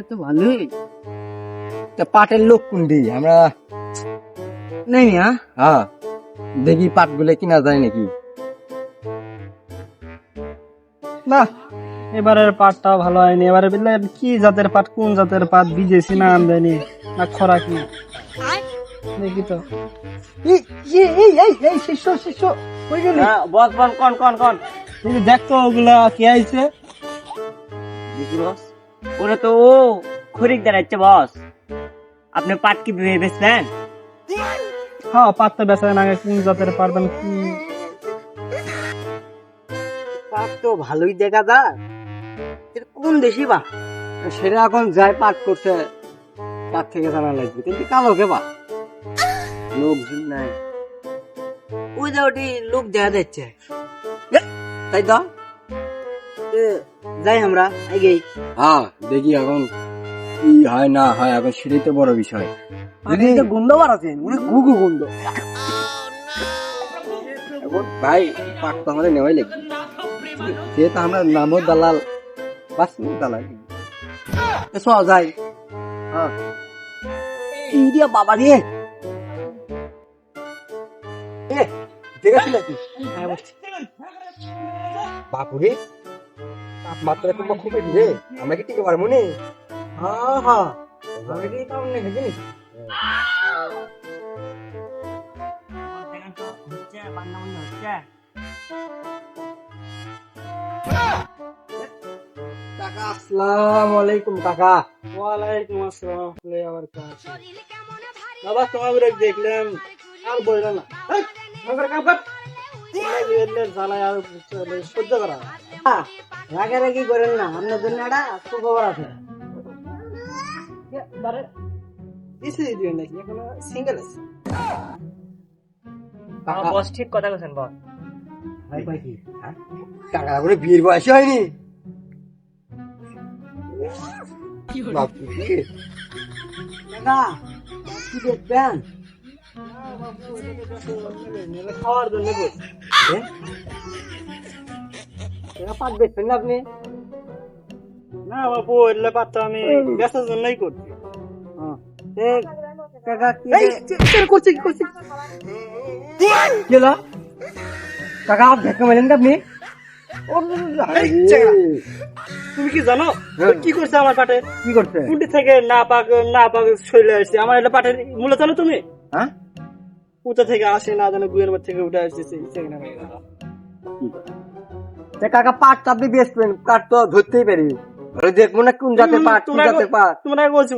তো ভালোই। তা পাটের লোক কোনটি আমরা নেই মিয়া। হ্যাঁ দেখি পাটগুলো কিনা যায় নাকি। না এবারের পাটটাও ভালো হয়নি। এবারে বুঝলে কি জাতের পাট, কোন জাতের পাট বিজেছি না আমদানি না খরা কি দেখি তো। এই শিষ্য শিষ্য কই গেলি? বস বল কোন কোন কোন তুমি দেখতো ওগুলা কি আইছে। দেখি বস, ওরা তো ও খরিক দাঁড়াচ্ছে বস। আপনি পাট কি বেচবেন? হ্যাঁ পাটটা বেচার আগে কোন জাতের পারবেন কি পাট তো ভালোই দেখা যায়, এটা কোন দেশি বা? সেটা এখন যায় পাট করছে, তার থেকে জানা লাগবে। কিন্তু কালো কে বা লোকজন নাই, ওই যে ওটি লোক দেখা যাচ্ছে। তাই তো। যাই আমরা আগেই। হ্যাঁ দেখি এখন কি হয় না হয়, এখন সেটাই তো বড় বিষয়। যদি গন্ধ বাড়াচ্ছে, অনেক গুগু গন্ধ। এখন ভাই পাট তো আমাদের নেওয়াই লাগবে, যেহেতু আমরা নামও দালাল, বাস দালাল চ যাই। হ্যাঁ ইডিয়া বাবা রে। ঠিক আছে নাকি? বাপুরে তাপমাত্রা তো খুব বেশি রে, আমরা কি টিকে পারবো নি? হ্যাঁ হ্যাঁ, আমি কি কারণ নেই জানি। কাকা আসসালামু আলাইকুম কাকা। ওয়ালাইকুম আসসালাম আবার কাজ বাবা তোমাকে দেখলাম আর বললো না জ্বালায় আর সহ্য করা রাগারাগি করেন না, আপনার জন্য একটা সুখবর আছে। নাকি এখন সিঙ্গেল আছে। বস ঠিক কথা বলছেন বস। ভাই ভাই কি কাকা করে বিয়ের বয়স হয়নি? বাপুরে কাকা কি দেখবেন? খাওয়ার জন্য পাট বেচবেন না আপনি? না বাবু এলে পাত্র আমি বেচার জন্যই করছি। কাকা কি করছে কি করছে কি হলো? কাকা ভেটকা মারলেন তো আপনি? তুমি কি জানো কি করছে আমার পাটে? কি করছে? কুন্ডি থেকে না পাক চলে আসছে আমার এটা পাটের মূল্য জানো তুমি? হ্যাঁ কোথা থেকে আসে না জানো, গুয়ের মধ্যে থেকে উঠে আসছে। কাকা পাট তো আপনি বেচবেন, পাট তো ধরতেই পারি, দেখবো না কোন জাতের পাট, কোন জাতের পাট। তোমরা বলছি